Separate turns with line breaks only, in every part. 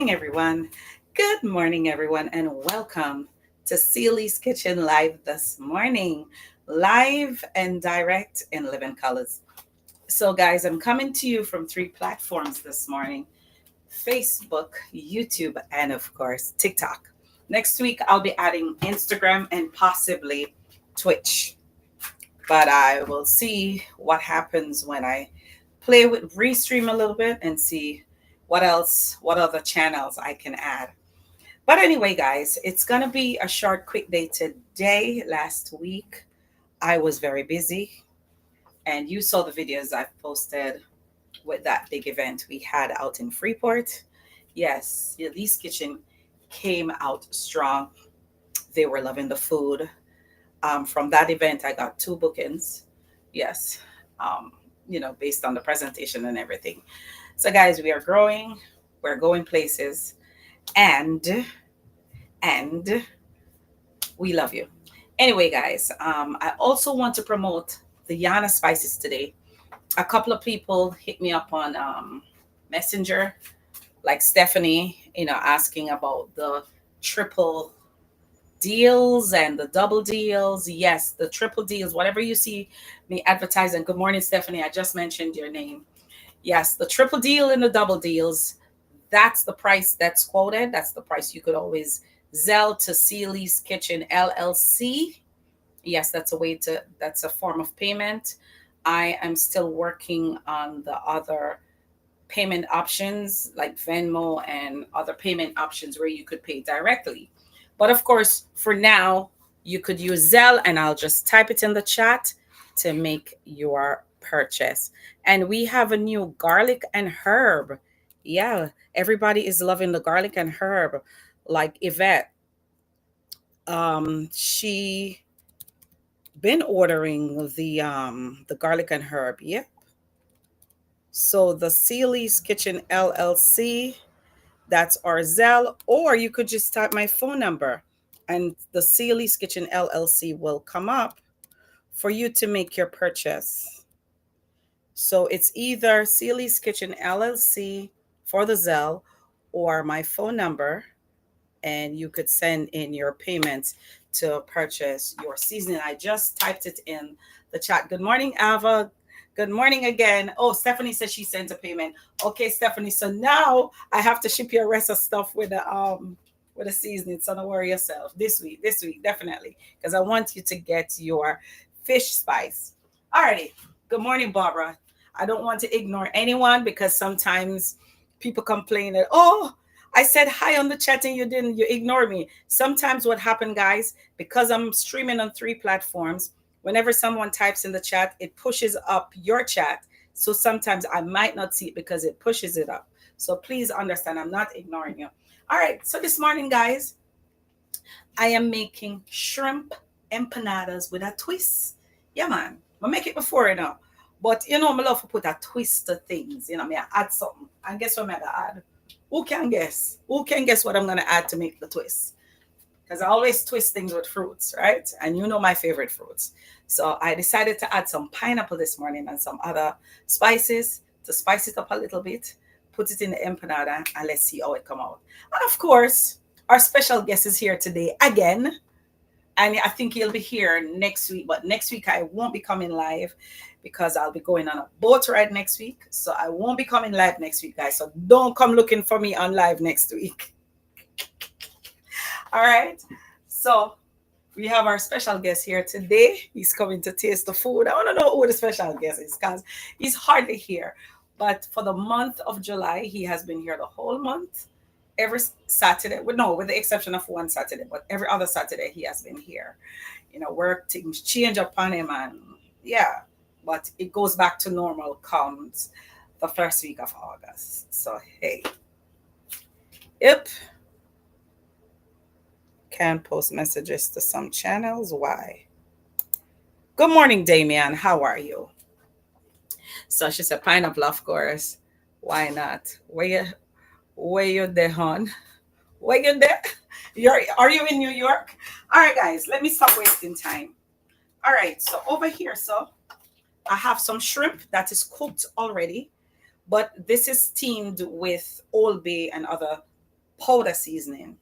everyone. Good morning, everyone, and welcome to Celi's Kitchen Live this morning. Live and direct in living colors. So, guys, I'm coming to you from three platforms this morning: Facebook, YouTube, and of course, TikTok. Next week, I'll be adding Instagram and possibly Twitch. But I will see what happens when I play with restream a little bit and see what other channels I can add. But anyway, guys, it's going to be a short, quick day today. Last week, I was very busy, and you saw the videos I posted with that big event we had out in Freeport. Yes, Lee's Kitchen came out strong. They were loving the food. From that event, I got two bookings. Yes, um, based on the presentation and everything. So, guys, we are growing, we're going places, and and we love you. Anyway, guys, I also want to promote the Yana spices today. A couple of people hit me up on Messenger, like Stephanie, asking about the triple deals and the double deals. Yes, the triple deals, whatever you see me advertising. Good morning, Stephanie. I just mentioned your name. Yes, the triple deal and the double deals. That's the price that's quoted. That's the price you could always Zelle to Sealy's Kitchen LLC. Yes, that's a form of payment. I am still working on the other payment options like Venmo and other payment options where you could pay directly. But of course, for now, you could use Zelle and I'll just type it in the chat to make your purchase. And we have a new garlic and herb. Yeah, everybody is loving the garlic and herb. Like Yvette, she been ordering the garlic and herb. Yep. So the Sealy's Kitchen LLC, that's our Zelle, or you could just type my phone number and the Sealy's Kitchen LLC will come up for you to make your purchase. So it's either Sealy's Kitchen LLC for the Zelle or my phone number, and you could send in your payments to purchase your seasoning. I just typed it in the chat. Good morning, Ava. Good morning again. Oh, Stephanie says she sent a payment. Okay, Stephanie. So now I have to ship your rest of stuff with a seasoning. So don't worry yourself. This week, definitely. Because I want you to get your fish spice. Alrighty. Good morning, Barbara. I don't want to ignore anyone because sometimes people complain that, oh, I said hi on the chat and you ignore me. Sometimes what happened, guys, because I'm streaming on three platforms, whenever someone types in the chat, it pushes up your chat. So sometimes I might not see it because it pushes it up. So please understand, I'm not ignoring you. All right, so this morning, guys, I am making shrimp empanadas with a twist. Yeah, man. I make it before, But, I love to put a twist to things. Me I add something. And guess what I'm going to add? Who can guess? Who can guess what I'm going to add to make the twist? Because I always twist things with fruits, right? And you know my favorite fruits. So I decided to add some pineapple this morning and some other spices to spice it up a little bit. Put it in the empanada and let's see how it come out. And of course, our special guest is here today again. And I think he'll be here next week. But next week I won't be coming live because I'll be going on a boat ride next week. So I won't be coming live next week, guys. So don't come looking for me on live next week. All right. So we have our special guest here today. He's coming to taste the food. I want to know who the special guest is because he's hardly here. But for the month of July, he has been here the whole month. Every Saturday, no, with the exception of one Saturday, but every other Saturday he has been here. Work things change upon him, and yeah, but it goes back to normal comes the first week of August. So hey, yep, can post messages to some channels. Why? Good morning, Damien. How are you? So she said pineapple, of course. Why not? Where you there, hon? Where you there? Are you in New York? All right, guys, let me stop wasting time. All right, so over here, so I have some shrimp that is cooked already, but this is steamed with Old Bay and other powder seasoning.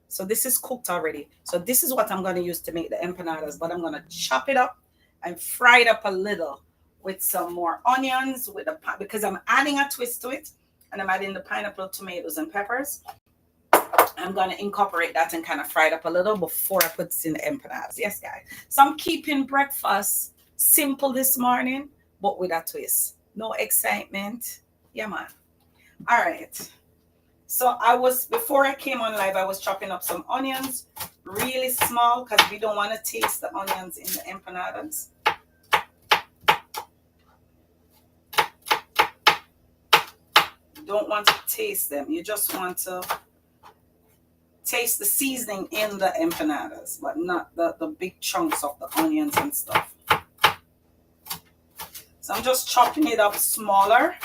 So this is cooked already. So this is what I'm going to use to make the empanadas, but I'm going to chop it up and fry it up a little with some more onions with the because I'm adding a twist to it, and I'm adding the pineapple, tomatoes, and peppers. I'm going to incorporate that and kind of fry it up a little before I put this in the empanadas. Yes, guys. So I'm keeping breakfast simple this morning, but with a twist. No excitement. Yeah, man. All right. So before I came on live, I was chopping up some onions really small because we don't want to taste the onions in the empanadas. You don't want to taste them. You just want to taste the seasoning in the empanadas, but not the big chunks of the onions and stuff. So I'm just chopping it up smaller.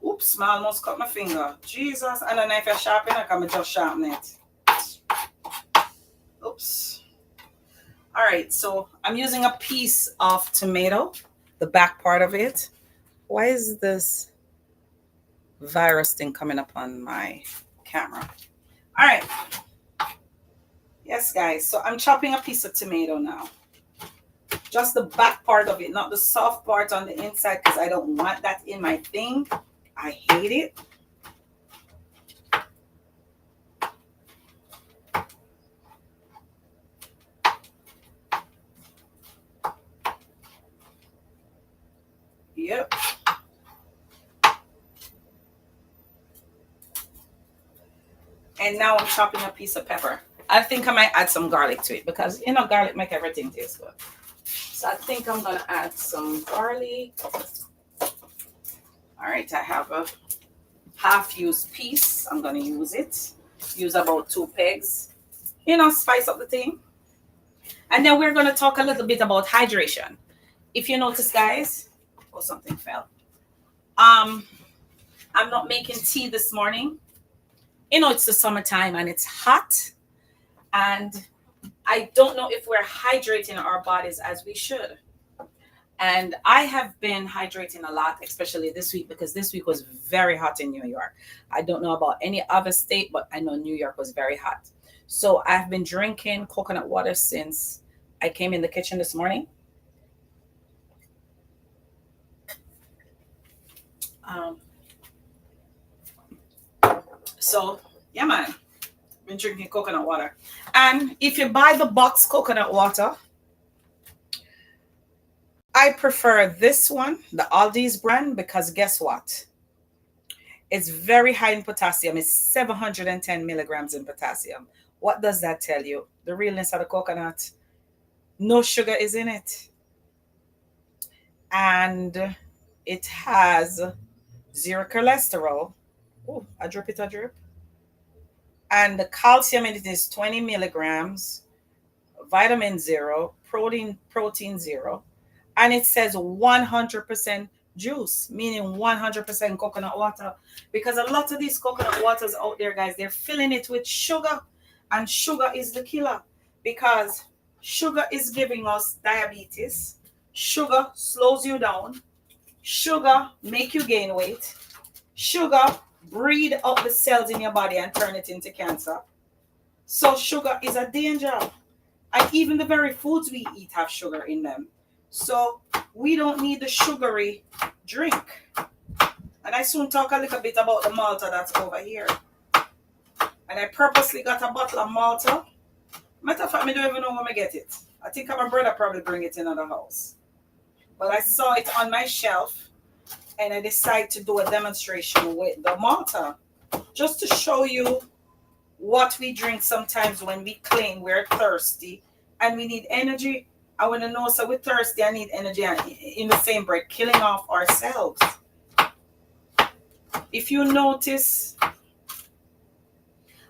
Oops, I almost cut my finger. Jesus, and a knife I sharpen, I can just sharpen it. Oops. All right, so I'm using a piece of tomato, the back part of it. Why is this virus thing coming up on my camera? All right. Yes, guys, so I'm chopping a piece of tomato now. Just the back part of it, not the soft part on the inside, because I don't want that in my thing. I hate it. Yep. And now I'm chopping a piece of pepper. I think I might add some garlic to it because, garlic makes everything taste good. So I think I'm going to add some garlic. All right, I have a half-used piece. I'm going to use it. Use about 2 pegs. Spice up the thing. And then we're going to talk a little bit about hydration. If you notice, guys, something fell. I'm not making tea this morning. It's the summertime and it's hot. And I don't know if we're hydrating our bodies as we should. And I have been hydrating a lot, especially this week, because this week was very hot in New York. I don't know about any other state, but I know New York was very hot. So I've been drinking coconut water since I came in the kitchen this morning. So, yeah, man. Been drinking coconut water. And if you buy the box coconut water, I prefer this one, the Aldi's brand, because guess what? It's very high in potassium. It's 710 milligrams in potassium. What does that tell you? The realness of the coconut. No sugar is in it. And it has 0 cholesterol. Oh, I drip. And the calcium in it is 20 milligrams, vitamin 0, protein 0. And it says 100% juice, meaning 100% coconut water. Because a lot of these coconut waters out there, guys, they're filling it with sugar. And sugar is the killer. Because sugar is giving us diabetes. Sugar slows you down. Sugar make you gain weight. Sugar breed up the cells in your body and turn it into cancer. So sugar is a danger. And even the very foods we eat have sugar in them. So we don't need the sugary drink. And I soon talk a little bit about the Malta that's over here. And I purposely got a bottle of Malta. Matter of fact, I don't even know where I get it. I think my brother probably bring it in the house. But I saw it on my shelf. And I decided to do a demonstration with the Malta. Just to show you what we drink sometimes when we claim we're thirsty. And we need energy. I want to know, so we're thirsty, I need energy, and in the same breath, killing off ourselves. If you notice,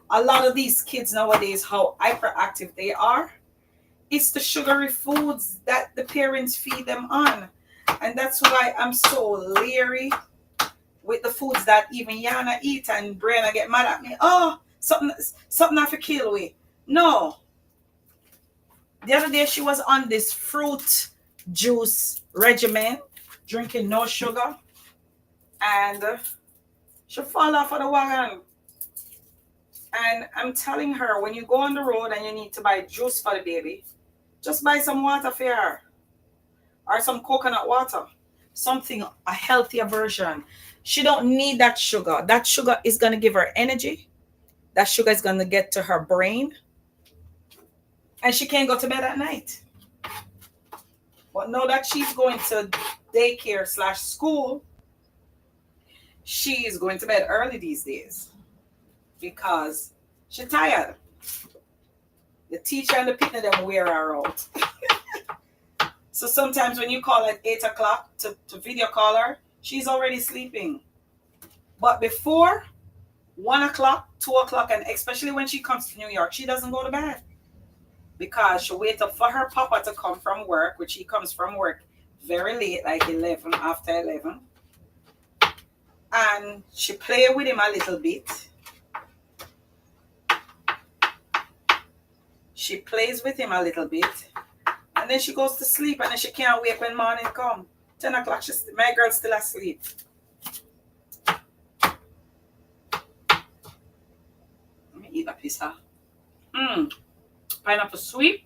a lot of these kids nowadays, how hyperactive they are, it's the sugary foods that the parents feed them on. And that's why I'm so leery with the foods that even Yana eat, and Brianna get mad at me. Oh, something I for kill with. No. The other day she was on this fruit juice regimen, drinking no sugar. And She fall off of the wagon. And I'm telling her, when you go on the road and you need to buy juice for the baby, just buy some water for her or some coconut water, something, a healthier version. She don't need that sugar. That sugar is going to give her energy. That sugar is going to get to her brain, and she can't go to bed at night. But now that she's going to daycare slash school, she is going to bed early these days because she's tired. The teacher and the pitney them wear her out. So sometimes when you call at 8 o'clock to video call her, she's already sleeping. But before 1 o'clock, 2 o'clock, and especially when she comes to New York, she doesn't go to bed because she wait up for her papa to come from work, which he comes from work very late, like 11, after 11. And she play with him a little bit. She plays with him a little bit. And then she goes to sleep, and then she can't wake when morning come. 10 o'clock, my girl's still asleep. Let me eat a piece of pineapple sweet.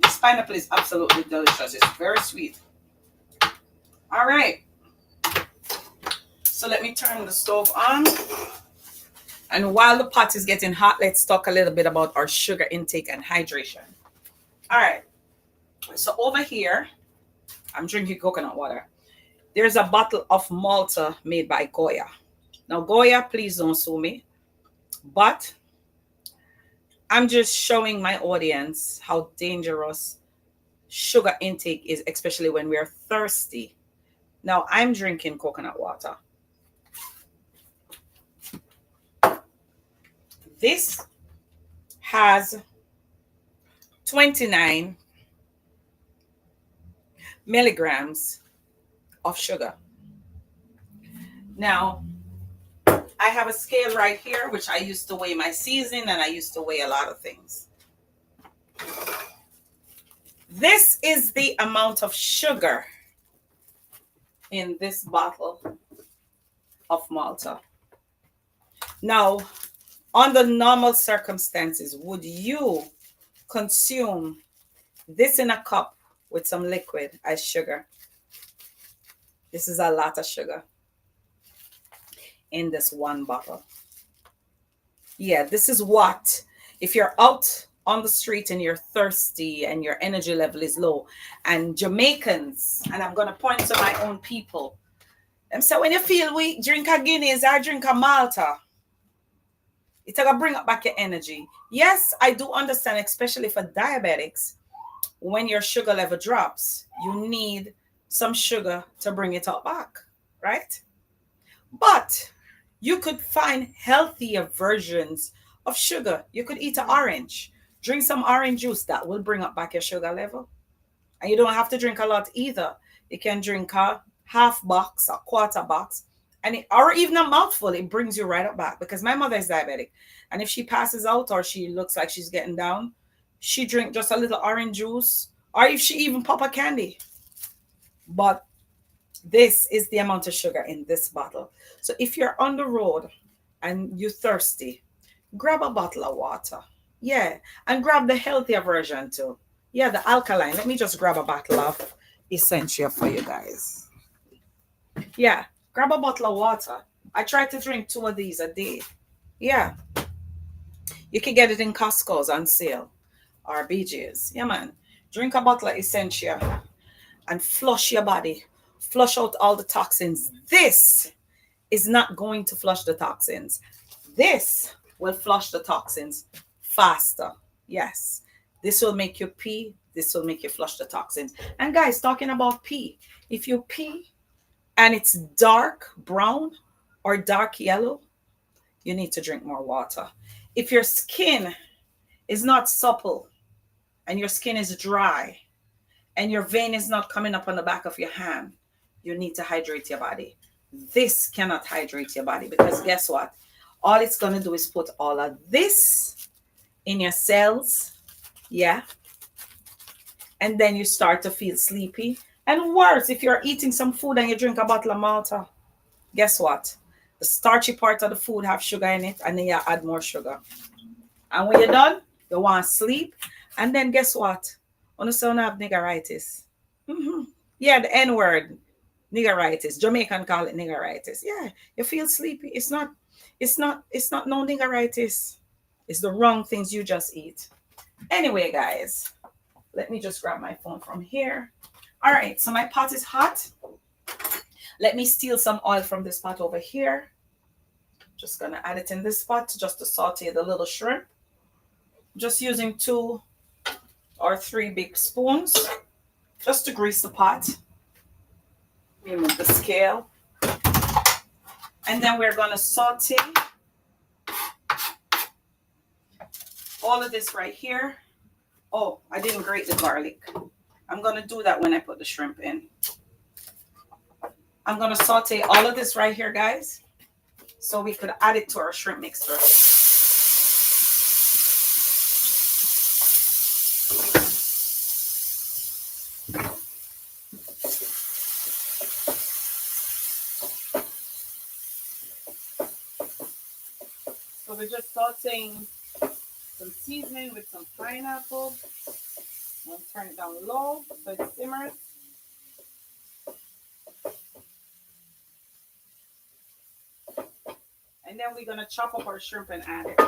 This pineapple is absolutely delicious. It's very sweet. All right. So let me turn the stove on. And while the pot is getting hot, let's talk a little bit about our sugar intake and hydration. All right. So over here, I'm drinking coconut water. There's a bottle of Malta made by Goya. Now, Goya, please don't sue me. But I'm just showing my audience how dangerous sugar intake is, especially when we're thirsty. Now, I'm drinking coconut water. This has 29 milligrams of sugar. Now, I have a scale right here, which I used to weigh my season, and I used to weigh a lot of things. This is the amount of sugar in this bottle of Malta. Now, under normal circumstances, would you consume this in a cup with some liquid as sugar? This is a lot of sugar in this one bottle. Yeah, this is what, if you're out on the street and you're thirsty and your energy level is low, and Jamaicans, and I'm going to point to my own people, them say when you feel weak, drink a Guinness or drink a Malta. It's going to bring up back your energy. Yes, I do understand, especially for diabetics, when your sugar level drops, you need some sugar to bring it up back, right? But you could find healthier versions of sugar. You could eat an orange, drink some orange juice that will bring up back your sugar level. And you don't have to drink a lot either. You can drink a half box, a quarter box, or even a mouthful. It brings you right up back, because my mother is diabetic. And if she passes out or she looks like she's getting down, she drink just a little orange juice, or if she even pop a candy. But this is the amount of sugar in this bottle. So if you're on the road and you're thirsty, grab a bottle of water. Yeah. And grab the healthier version too. Yeah, the alkaline. Let me just grab a bottle of Essentia for you guys. Yeah. Grab a bottle of water. I try to drink 2 of these a day. Yeah. You can get it in Costco's on sale or BJ's. Yeah, man. Drink a bottle of Essentia and flush your body. Flush out all the toxins. This is not going to flush the toxins. This will flush the toxins faster. Yes. This will make you pee. This will make you flush the toxins. And guys, talking about pee, if you pee and it's dark brown or dark yellow, you need to drink more water. If your skin is not supple and your skin is dry and your vein is not coming up on the back of your hand, you need to hydrate your body. This cannot hydrate your body, because guess what? All it's going to do is put all of this in your cells. Yeah. and then you start to feel sleepy. And worse, if you're eating some food and you drink a bottle of Malta, guess what? The starchy part of the food have sugar in it, and then you add more sugar. And when you're done, you want to sleep. And then guess what? On the sound have niggeritis. Mm-hmm. Yeah, the N word, niggeritis. Jamaican call it niggeritis. Yeah, you feel sleepy. It's not no niggeritis. It's the wrong things you just eat. Anyway, guys, let me just grab my phone from here. All right, so my pot is hot. Let me steal some oil from this pot over here. Just gonna add it in this pot just to saute the little shrimp. Just using 2 or 3 big spoons just to grease the pot. Remove the scale. And then we're gonna saute all of this right here. Oh, I didn't grate the garlic. I'm gonna do that when I put the shrimp in. I'm gonna saute all of this right here, guys, so we could add it to our shrimp mixture. So we're just sauteing some seasoning with some pineapple. I'm gonna turn it down low so it simmers. And then we're gonna chop up our shrimp and add it.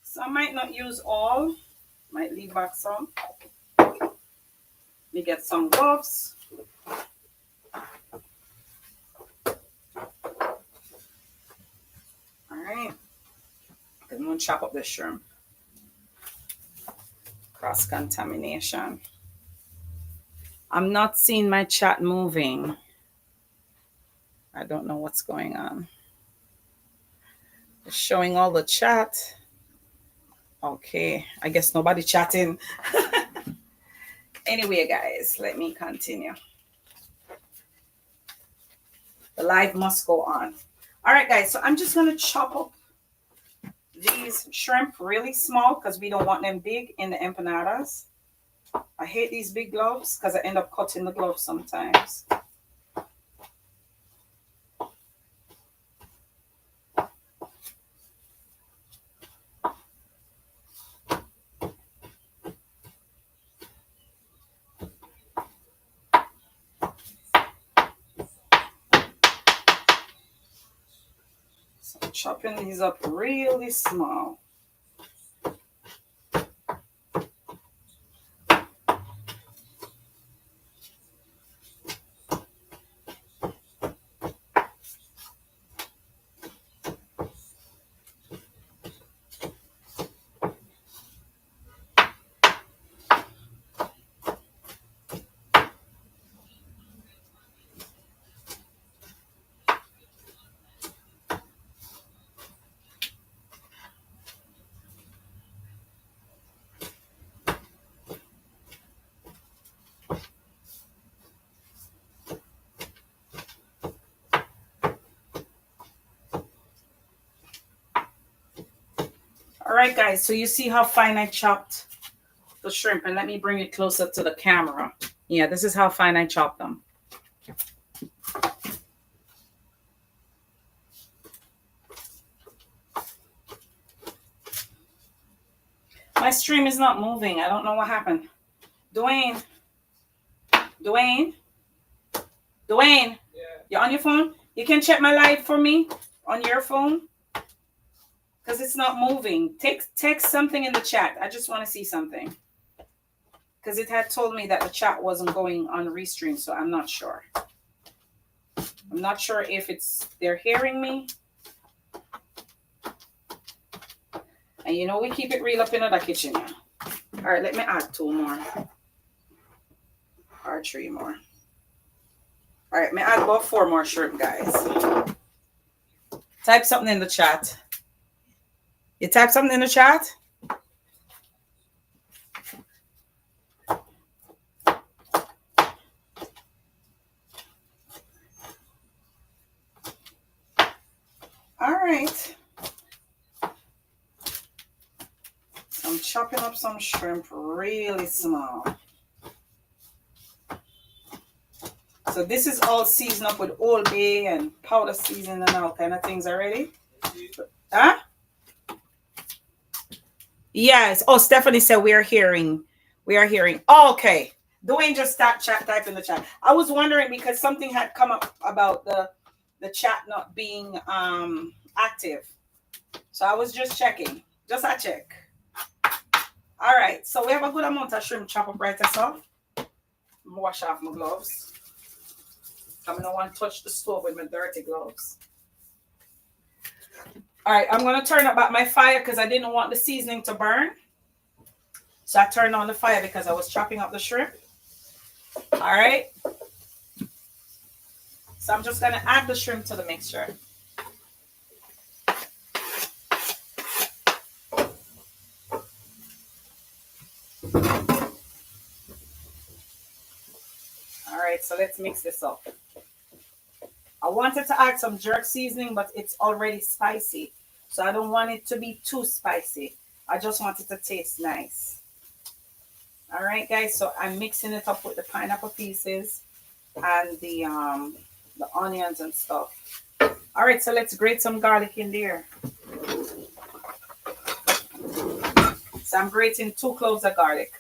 So I might not use all, might leave back some. Let me get some gloves. All right, I'm gonna chop up the shrimp. Cross contamination. I'm not seeing my chat moving. I don't know what's going on. It's showing all the chat. Okay, I guess nobody chatting. Anyway, guys, let me continue. The live must go on. All right, guys, so I'm just going to chop up these shrimp really small because we don't want them big in the empanadas. I hate these big gloves because I end up cutting the gloves sometimes. So I'm chopping these up really small. All right, guys, so you see how fine I chopped the shrimp, and let me bring it closer to the camera. Yeah, this is how fine I chopped them. My stream is not moving. I don't know what happened. Dwayne. Yeah. You're on your phone? You can check my live for me on your phone because it's not moving. Text something in the chat. I just want to see something because it had told me that the chat wasn't going on restream, so I'm not sure. I'm not sure if they're hearing me. And you know we keep it real up in the kitchen now. All right, let me add 2 more. Or 3 more. All right, may I add about 4 more shrimp, guys. Type something in the chat. You type something in the chat? All right. I'm I'm chopping up some shrimp really small. So this is all seasoned up with Old Bay and powder seasoning and all kind of things already. Huh? Yes. Oh, Stephanie said we are hearing. We are hearing. Oh, okay. Dwayne just start chat type in the chat. I was wondering because something had come up about the chat not being active. So I was just checking. Just a check. All right. So we have a good amount of shrimp chop up right as off. Wash off my gloves. I'm gonna want to touch the stove with my dirty gloves. All right, I'm gonna turn up my fire because I didn't want the seasoning to burn. So I turned on the fire because I was chopping up the shrimp. All right. So I'm just gonna add the shrimp to the mixture. All right, so let's mix this up. I wanted to add some jerk seasoning, but it's already spicy. So I don't want it to be too spicy. I just want it to taste nice. All right, guys, so I'm mixing it up with the pineapple pieces and the onions and stuff. All right, so let's grate some garlic in there. So I'm grating 2 cloves of garlic.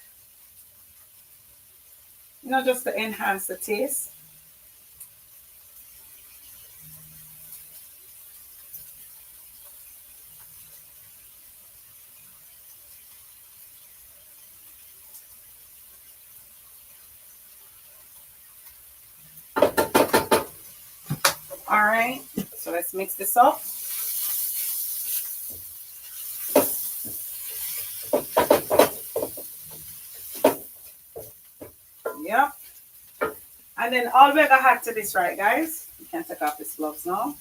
You know, just to enhance the taste. All right, so let's mix this up. Yep. And then all we're gonna add to this, right, guys? You can take off these gloves now.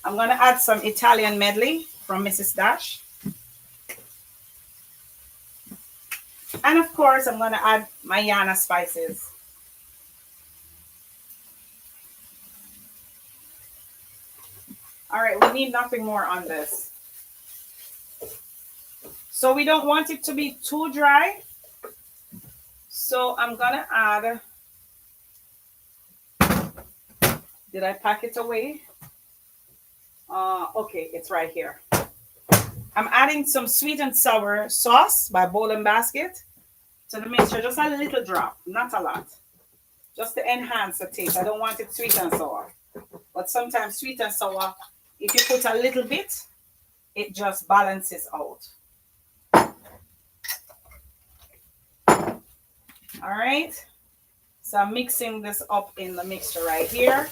I'm gonna add some Italian medley from Mrs. Dash. And of course, I'm gonna add my Yana spices. All right, we need nothing more on this. So we don't want it to be too dry. So I'm gonna add, did I pack it away? Okay, it's right here. I'm adding some sweet and sour sauce by Bowl and Basket to the mixture, just a little drop, not a lot. Just to enhance the taste. I don't want it sweet and sour. But sometimes sweet and sour, if you put a little bit, it just balances out. All right. So I'm mixing this up in the mixture right here.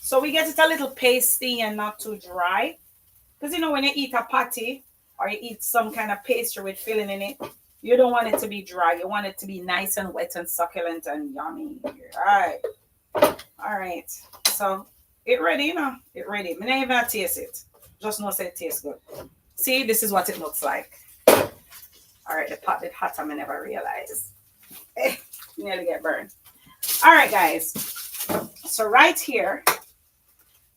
So we get it a little pasty and not too dry. Because you know, when you eat a patty or you eat some kind of pastry with filling in it, you don't want it to be dry. You want it to be nice and wet and succulent and yummy. All right. All right. So it ready, you know. It ready. I never even taste it. Just know say it tastes good. See, this is what it looks like. All right, the pot did hot, I never realized. Nearly get burned. All right, guys. So right here,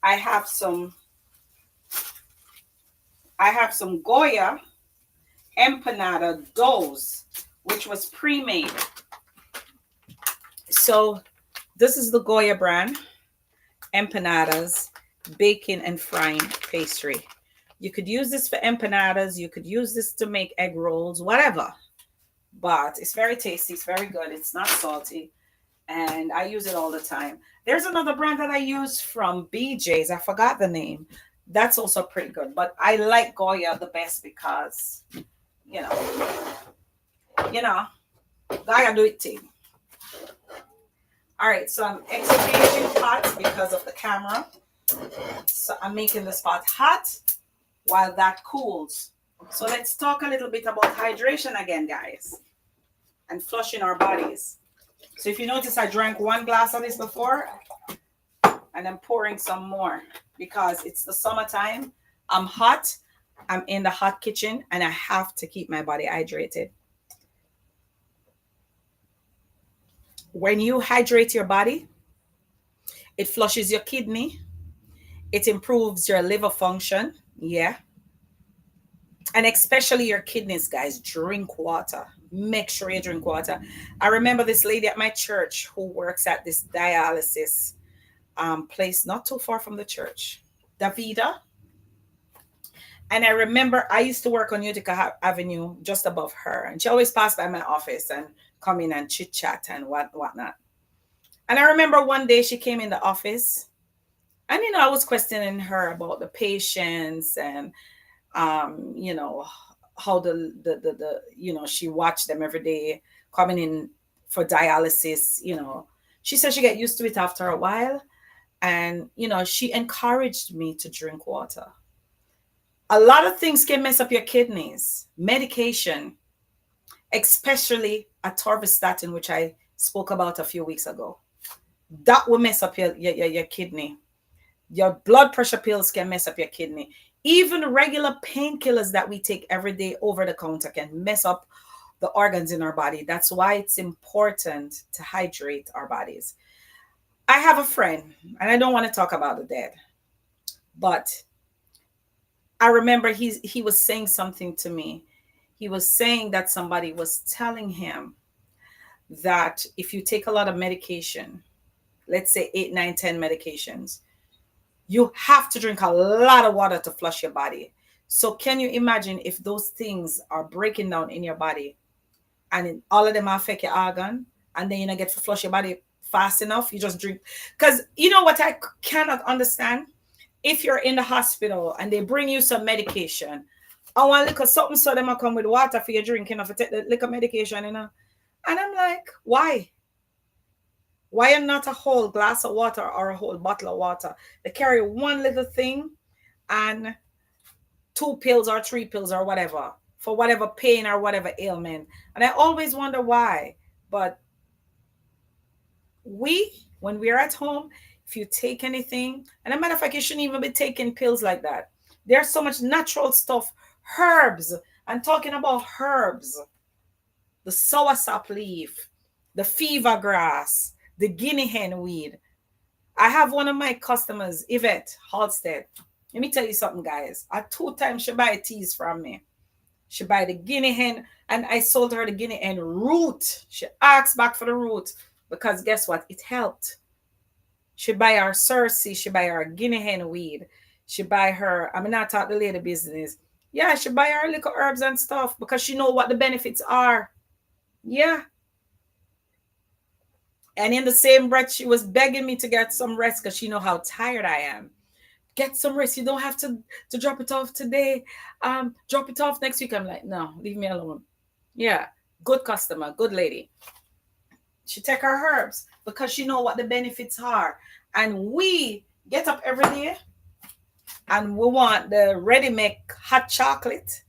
I have some Goya empanada doughs, which was pre-made. So this is the Goya brand empanadas, baking and frying pastry. You could use this for empanadas. You could use this to make egg rolls, whatever. But it's very tasty. It's very good. It's not salty. And I use it all the time. There's another brand that I use from BJ's. I forgot the name. That's also pretty good. But I like Goya the best because, you know, Goya do it too. All right, so I'm extruding hot because of the camera. So I'm making this pot hot while that cools. So let's talk a little bit about hydration again, guys, and flushing our bodies. So if you notice, I drank 1 glass of this before, and I'm pouring some more because it's the summertime. I'm hot. I'm in the hot kitchen, and I have to keep my body hydrated. When you hydrate your body, it flushes your kidney. It improves your liver function. Yeah. And especially your kidneys, guys, drink water. Make sure you drink water. I remember this lady at my church who works at this dialysis place not too far from the church, Davida. And I remember I used to work on Utica Avenue just above her, and she always passed by my office and come in and chit chat and whatnot. And I remember one day she came in the office, and I was questioning her about the patients and you know how the she watched them every day coming in for dialysis. She said she get used to it after a while, and she encouraged me to drink water. A lot of things can mess up your kidneys. Medication, especially atorvastatin, which I spoke about a few weeks ago, that will mess up your kidney. Your blood pressure pills can mess up your kidney. Even regular painkillers that we take every day over the counter can mess up the organs in our body. That's why it's important to hydrate our bodies. I have a friend, and I don't want to talk about the dead, but I remember he was saying something to me. He was saying that somebody was telling him that if you take a lot of medication, let's say 8, 9, 10 medications, you have to drink a lot of water to flush your body. So can you imagine if those things are breaking down in your body, and all of them affect your organ, and then you don't get to flush your body fast enough? You just drink. Because you know what I cannot understand? If you're in the hospital and they bring you some medication, I want liquor something, so them come with water for your drinking, or for take the liquor medication, and I'm like, why? Why not a whole glass of water or a whole bottle of water? They carry one little thing and 2 pills or 3 pills or whatever for whatever pain or whatever ailment. And I always wonder why. But when we're at home, if you take anything, and a matter of fact, you shouldn't even be taking pills like that. There's so much natural stuff, herbs. I'm talking about herbs, the soursop leaf, the fever grass, the guinea hen weed. I have one of my customers, Yvette Halstead. Let me tell you something, guys. 2 times she buy teas from me. She buy the guinea hen, and I sold her the guinea hen root. She asked back for the root because guess what? It helped. She buy her Cersei. She buy her guinea hen weed. She buy her, I mean, not talk the lady business. Yeah, she buy her little herbs and stuff because she know what the benefits are. Yeah. And in the same breath, she was begging me to get some rest because she know how tired I am. Get some rest. You don't have to drop it off today. Drop it off next week. I'm like, no, leave me alone. Yeah, good customer, good lady. She take her herbs because she know what the benefits are. And we get up every day and we want the ready-make hot chocolate,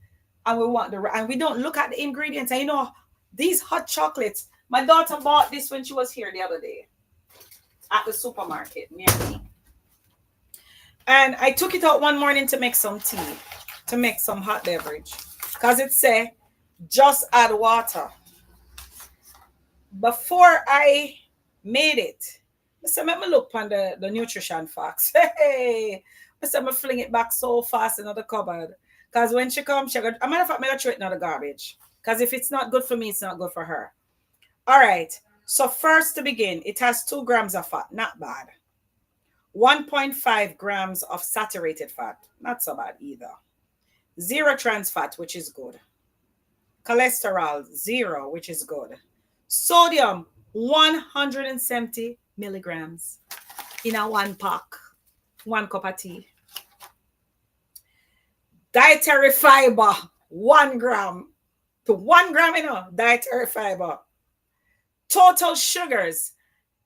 and we don't look at the ingredients. And these hot chocolates, my daughter bought this when she was here the other day at the supermarket near me. And I took it out one morning to make some tea, to make some hot beverage. Because it said, just add water. Before I made it, I said, let me look on the nutrition facts. Hey, I said, I fling it back so fast into the cupboard. Because when she comes, a matter of fact, I'm going to throw it in the garbage. Because if it's not good for me, it's not good for her. All right. So first to begin, it has 2 grams of fat. Not bad. 1.5 grams of saturated fat. Not so bad either. 0 trans fat, which is good. Cholesterol, 0, which is good. Sodium, 170 milligrams in a 1 pack. 1 cup of tea. Dietary fiber, 1 gram. To 1 gram, dietary fiber. Total sugars,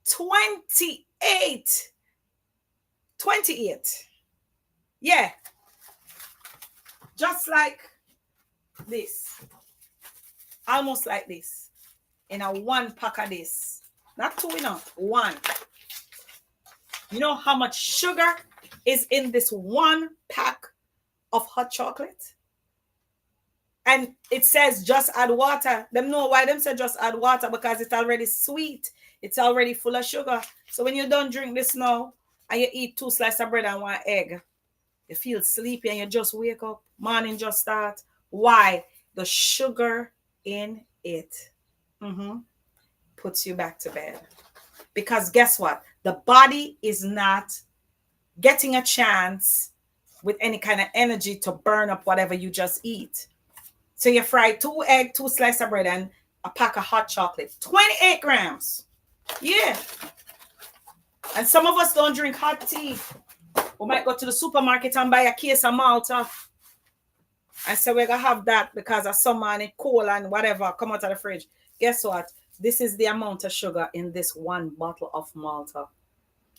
28. Yeah. Just like this. Almost like this. In a 1 pack of this. Not 2 enough. 1. You know how much sugar is in this 1 pack of hot chocolate? And it says just add water. Them know why them say just add water, because it's already sweet. It's already full of sugar. So when you don't drink this now and you eat 2 slices of bread and 1 egg, you feel sleepy and you just wake up. Morning just start. Why? The sugar in it puts you back to bed. Because guess what? The body is not getting a chance with any kind of energy to burn up whatever you just eat. So you fry 2 egg, 2 slices of bread, and a pack of hot chocolate. 28 grams. Yeah. And some of us don't drink hot tea. We might go to the supermarket and buy a case of Malta. And so we're going to have that because of summer and it cold and whatever come out of the fridge. Guess what? This is the amount of sugar in this one bottle of Malta.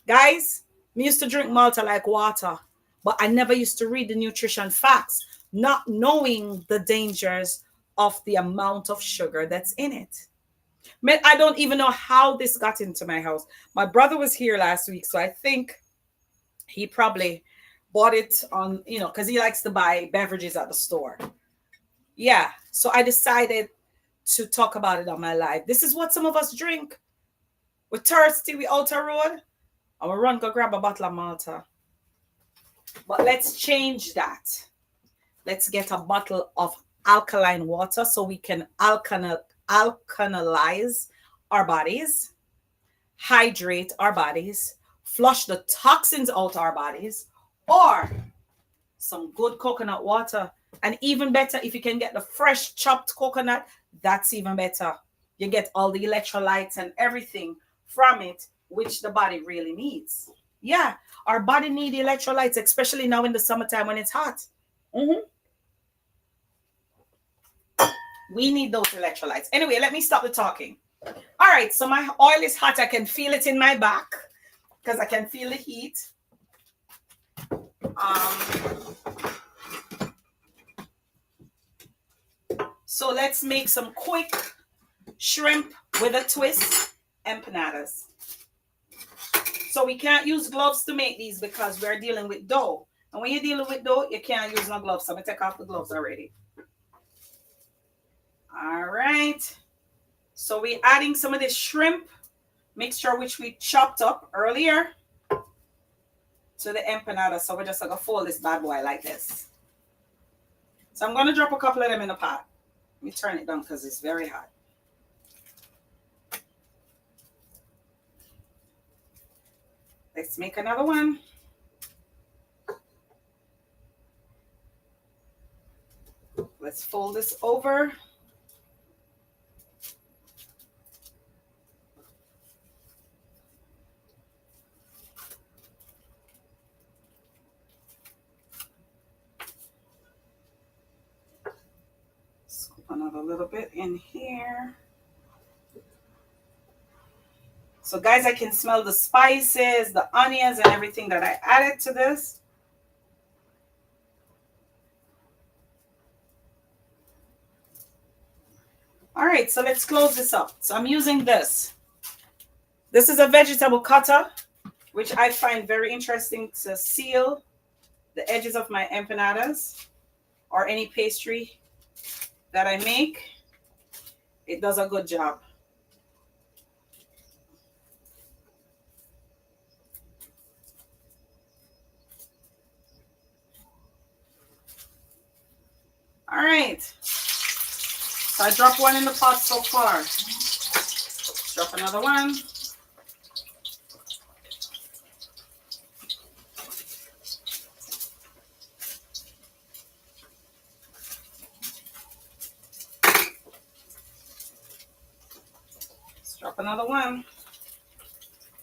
Guys, me used to drink Malta like water, but I never used to read the nutrition facts, not knowing the dangers of the amount of sugar that's in it. I don't even know how this got into my house. My brother was here last week, so I think he probably bought it on, because he likes to buy beverages at the store. Yeah, so I decided to talk about it on my live. This is what some of us drink. We're thirsty, we out the road, and we run go grab a bottle of Malta. But let's change that. Let's get a bottle of alkaline water so we can alkalize our bodies, hydrate our bodies, flush the toxins out our bodies, or some good coconut water. And even better, if you can get the fresh chopped coconut, that's even better. You get all the electrolytes and everything from it, which the body really needs. Yeah, our body needs electrolytes, especially now in the summertime when it's hot. We need those electrolytes. Anyway, let me stop the talking. All right, so my oil is hot. I can feel it in my back because I can feel the heat. So let's make some quick shrimp with a twist empanadas. So we can't use gloves to make these because we're dealing with dough. And when you're dealing with dough, you can't use no gloves. So I'm going to take off the gloves already. All right. So we're adding some of this shrimp mixture, which we chopped up earlier, to the empanada. So we're just going to fold this bad boy like this. So I'm going to drop a couple of them in the pot. Let me turn it down because it's very hot. Let's make another one. Let's fold this over. Scoop another little bit in here. So guys, I can smell the spices, the onions, and everything that I added to this. All right, so let's close this up. So I'm using this. This is a vegetable cutter, which I find very interesting to seal the edges of my empanadas or any pastry that I make. It does a good job. All right. So I dropped one in the pot so far. Drop another one. Let's drop another one.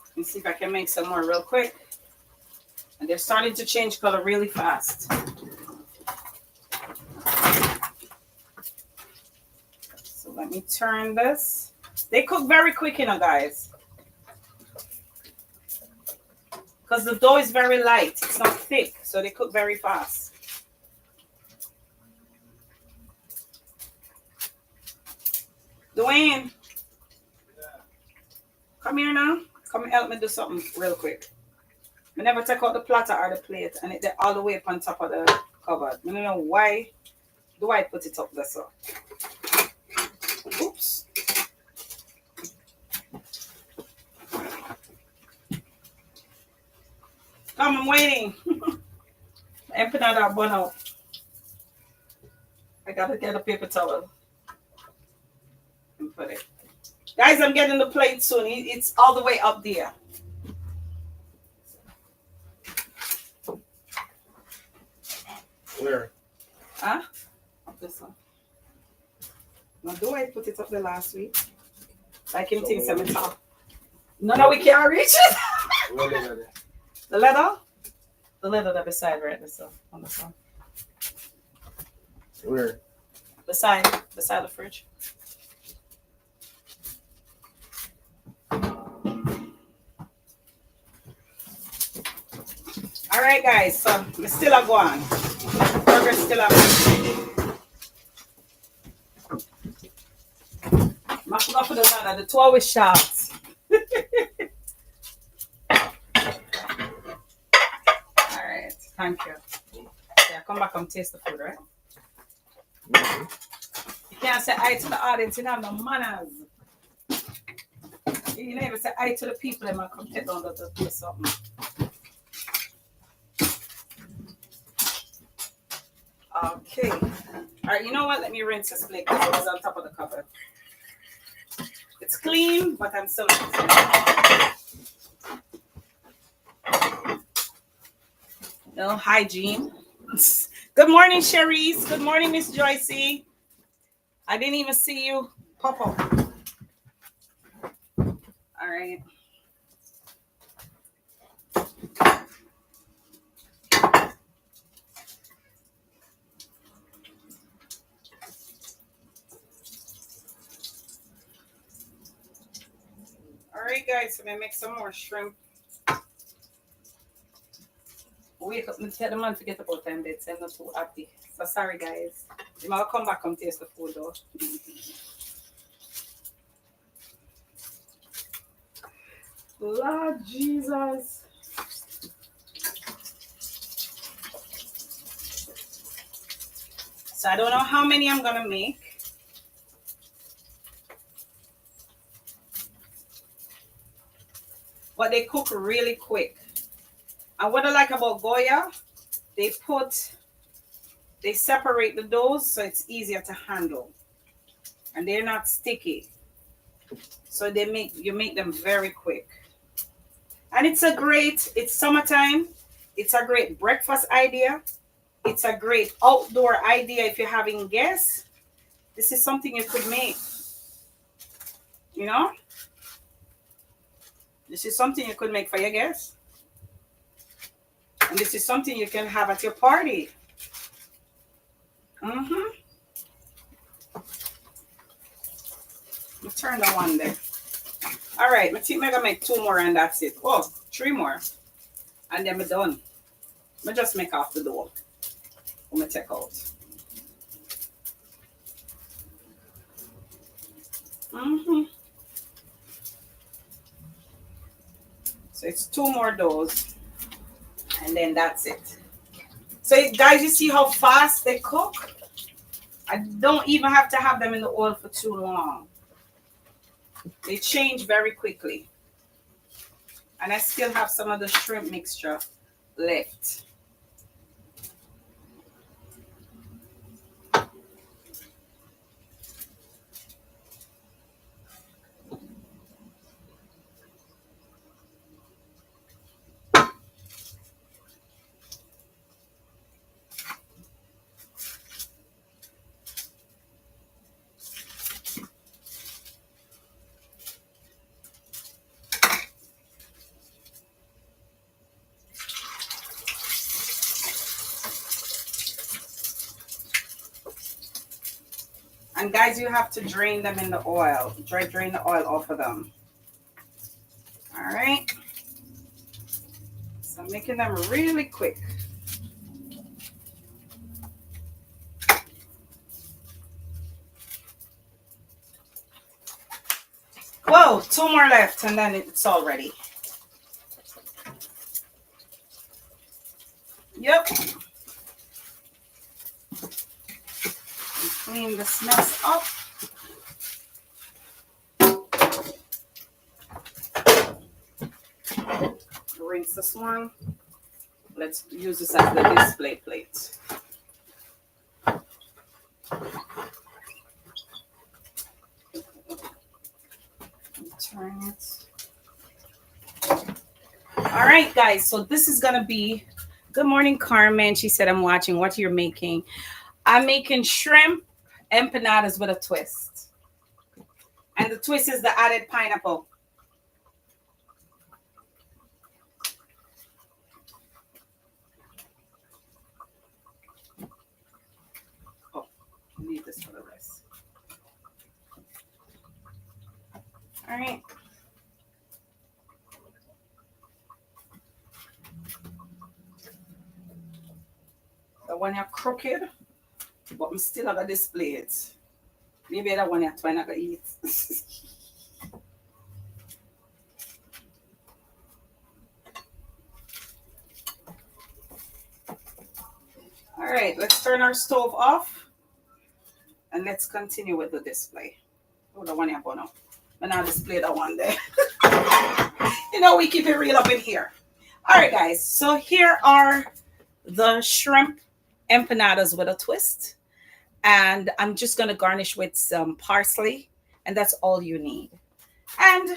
Let me see if I can make some more real quick. And they're starting to change color really fast. So let me turn this. They cook very quick, guys. Because the dough is very light. It's not thick, so they cook very fast. Dwayne, come here now. Come and help me do something real quick. I never take out the platter or the plate, and it's all the way up on top of the cupboard. I don't know why do I put it up there so. Oops. Come, I'm waiting. Empanada bun out. I gotta get a paper towel and put it. Guys, I'm getting the plate soon. It's all the way up there.
Where?
Huh? Up this one. Now, do I put it up there last week? Like him thinks I'm top. No, we can't reach it.
Where is it?
The leather? The leather that beside right this on the front.
Where?
Beside the fridge. All right, guys. So we still are going. Burger still are going. I forgot for the ladder. The 2 always shots. All right. Thank you. Yeah, come back and taste the food, right?
Mm-hmm.
You can't say hi to the audience. You don't have no manners. You never say hi to the people. They might come take down the something. Okay. All right, you know what? Let me rinse this plate because it was on top of the cupboard. It's clean, but I'm still rinsing it. No hygiene. Good morning, Cherise. Good morning, Miss Joycey. I didn't even see you pop up. All right. All right, guys, so I'm gonna make some more shrimp. Wake up and tell the man to get about 10 bits. I'm not too happy. So sorry, guys. You might come back and taste the food, though. Lord Jesus. So I don't know how many I'm gonna make. But they cook really quick. And what I like about Goya, they separate the doughs so it's easier to handle. And they're not sticky. So you make them very quick. And it's summertime. It's a great breakfast idea. It's a great outdoor idea if you're having guests. This is something you could make. You know? This is something you could make for your guests. And this is something you can have at your party. Mm-hmm. You turn the one there. All right, I think I'm going to make 2 more and that's it. Oh, 3 more. And then we're done. I just make off the dough. I'm going to take out. Mm-hmm. So it's 2 more doughs. And then that's it. So guys, you see how fast they cook? I don't even have to have them in the oil for too long. They change very quickly. And I still have some of the shrimp mixture left. And guys, you have to drain them in the oil. Drain the oil off of them. All right. So I'm making them really quick. Whoa, 2 more left and then it's all ready. Yep. Clean this mess up. Rinse this one. Let's use this as the display plate. turn it. All right, guys. So this is gonna be. Good morning, Carmen. She said, "I'm watching. What you're making? I'm making shrimp empanadas with a twist, and the twist is the added pineapple." Oh, leave this for the rest. All right. The one you're crooked, but I'm still gonna display it. Maybe that one you're trying to eat. All right, let's turn our stove off and let's continue with the display. Oh, the one you're going to. And I'll display the one there. We keep it real up in here. All right, guys. So here are the shrimp empanadas with a twist. And I'm just going to garnish with some parsley. And that's all you need. And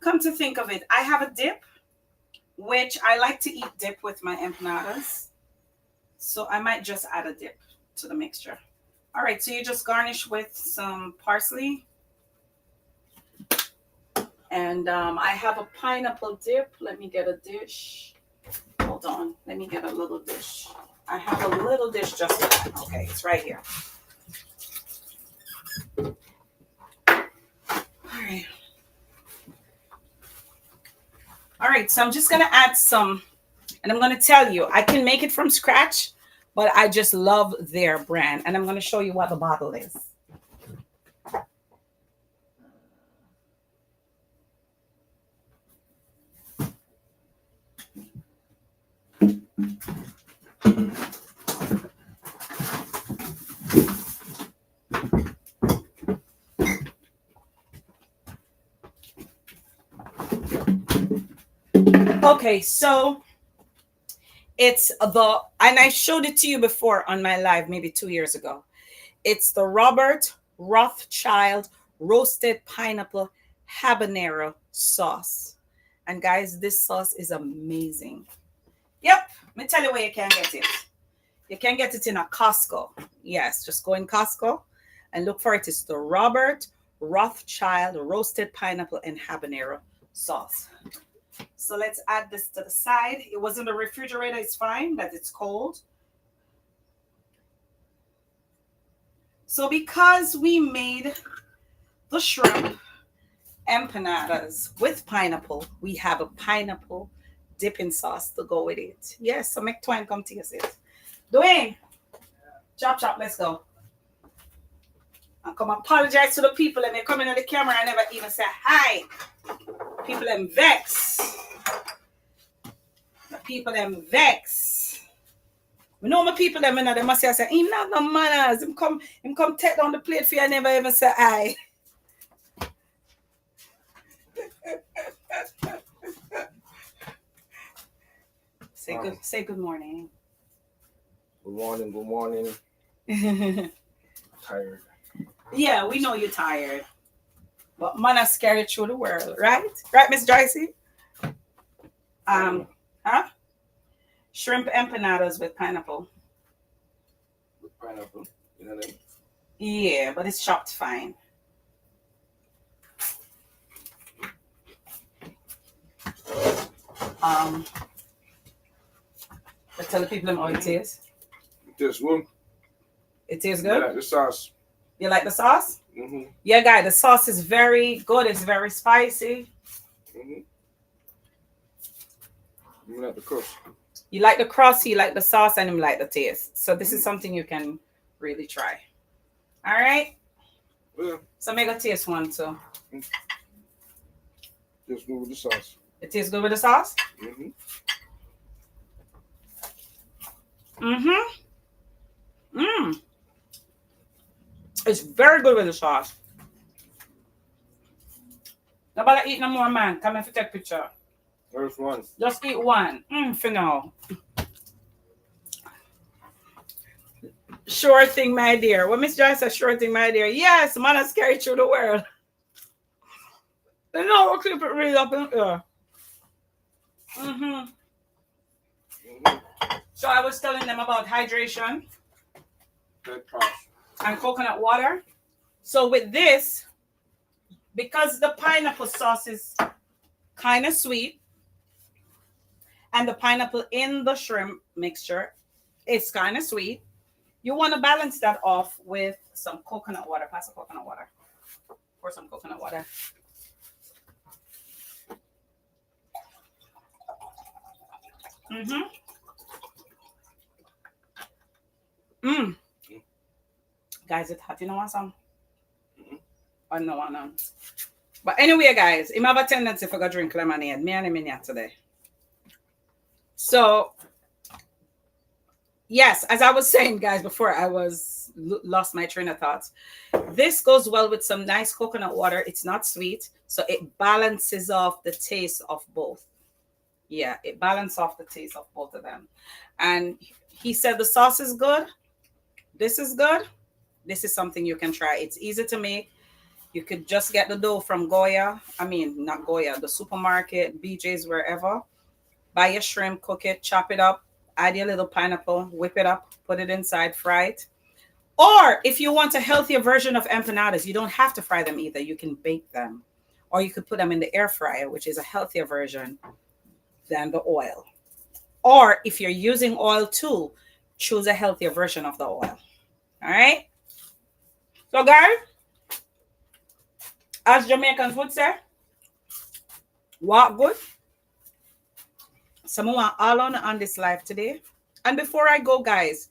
come to think of it, I have a dip, which I like to eat dip with my empanadas. So I might just add a dip to the mixture. All right, so you just garnish with some parsley. And I have a pineapple dip. Let me get a dish. Hold on. Let me get a little dish. I have a little dish just for that. Okay, it's right here. All right. All right, so I'm just going to add some, and I'm going to tell you, I can make it from scratch, but I just love their brand. And I'm going to show you what the bottle is. Okay, so it's and I showed it to you before on my live, maybe 2 years ago. It's the Robert Rothschild roasted pineapple habanero sauce. And guys, this sauce is amazing. Yep, let me tell you where you can get it. You can get it in a Costco. Yes, just go in Costco and look for it. It's the Robert Rothschild roasted pineapple and habanero sauce. So let's add this to the side. It was in the refrigerator. It's fine that it's cold. So because we made the shrimp empanadas with pineapple, we have a pineapple dipping sauce to go with it. Yes, so make Twine come taste it. Dwayne, chop, let's go. I come apologize to the people and they come in on the camera and never even say hi. People them vex. The people them vex. We know my people them and they must say, him not no manners. Him come take down the plate for you and never even say hi. Say good morning.
Good morning. Tired.
Yeah, we know you're tired. But man, I scare you through the world, right? Right, Miss Joycey? Huh? Shrimp empanadas with pineapple.
With pineapple, you know what I mean?
Yeah, but it's chopped fine. But tell the people how it is.
This one.
It tastes good?
I like the sauce.
You like the sauce?
Mm-hmm.
Yeah, guys, the sauce is very good. It's very spicy.
Mm-hmm. You like the crust.
You like the crust, you like the sauce, and you like the taste. So this is something you can really try. All right?
Yeah.
So make a taste one too.
Just good with the sauce.
It tastes good with the sauce?
Mm-hmm.
Mm-hmm. Mm. It's very good with the sauce. Nobody eat no more, man. Come and take a picture.
First one.
Just eat one. For now. Sure thing, my dear. Well, Miss Joyce said, sure thing, my dear. Yes, man, I scary through the world. You know, we'll keep it real up in here. Mm-hmm.
Mm-hmm.
So I was telling them about hydration
Good cost.
and coconut water. So with this, because the pineapple sauce is kind of sweet and the pineapple in the shrimp mixture is kind of sweet, you want to balance that off with some coconut water. Pass the coconut water. Pour some coconut water. Mm-hmm. Mm. Guys, it's hot. You know what, some?
Mm-hmm.
I don't want none. But anyway, guys, I have a tendency for go drink lemonade. Me and him in here today. So, yes, as I was saying, guys, before I was lost my train of thoughts. This goes well with some nice coconut water. It's not sweet, so it balances off the taste of both. Yeah, it balances off the taste of both of them. And he said the sauce is good. This is good. This is something you can try. It's easy to make. You could just get the dough from Goya. I mean, not Goya, the supermarket, BJ's, wherever. Buy your shrimp, cook it, chop it up, add your little pineapple, whip it up, put it inside, fry it. Or if you want a healthier version of empanadas, you don't have to fry them either. You can bake them. Or you could put them in the air fryer, which is a healthier version than the oil. Or if you're using oil too, choose a healthier version of the oil. All right? So, guys, as Jamaicans would say, walk good. Someone all on this live today. And before I go, guys,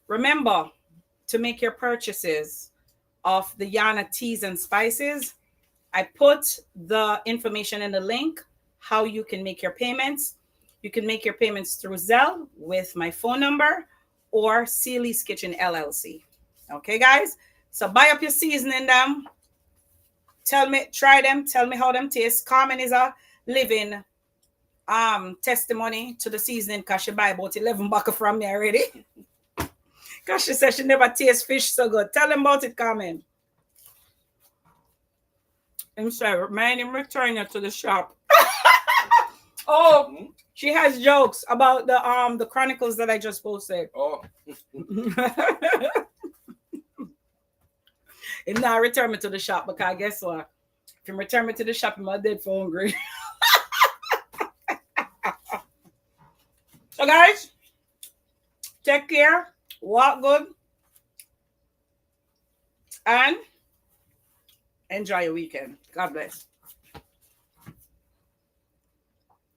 remember to make your purchases of the Yana teas and spices. I put the information in the link, how you can make your payments. You can make your payments through Zelle with my phone number or Sealy's Kitchen LLC. Okay, guys? So buy up your seasoning them. Tell me, try them. Tell me how them taste. Carmen is a living testimony to the seasoning because she buy about 11 buckets from me already. Because she said she never tastes fish so good. Tell them about it, Carmen. I'm sorry, remind him return her to the shop. Oh,
Mm-hmm.
she has jokes about the chronicles that I just posted.
Oh.
And now return me to the shop because guess what? If you return me to the shop, I'm dead for hungry. So guys, take care, walk good, and enjoy your weekend. God bless.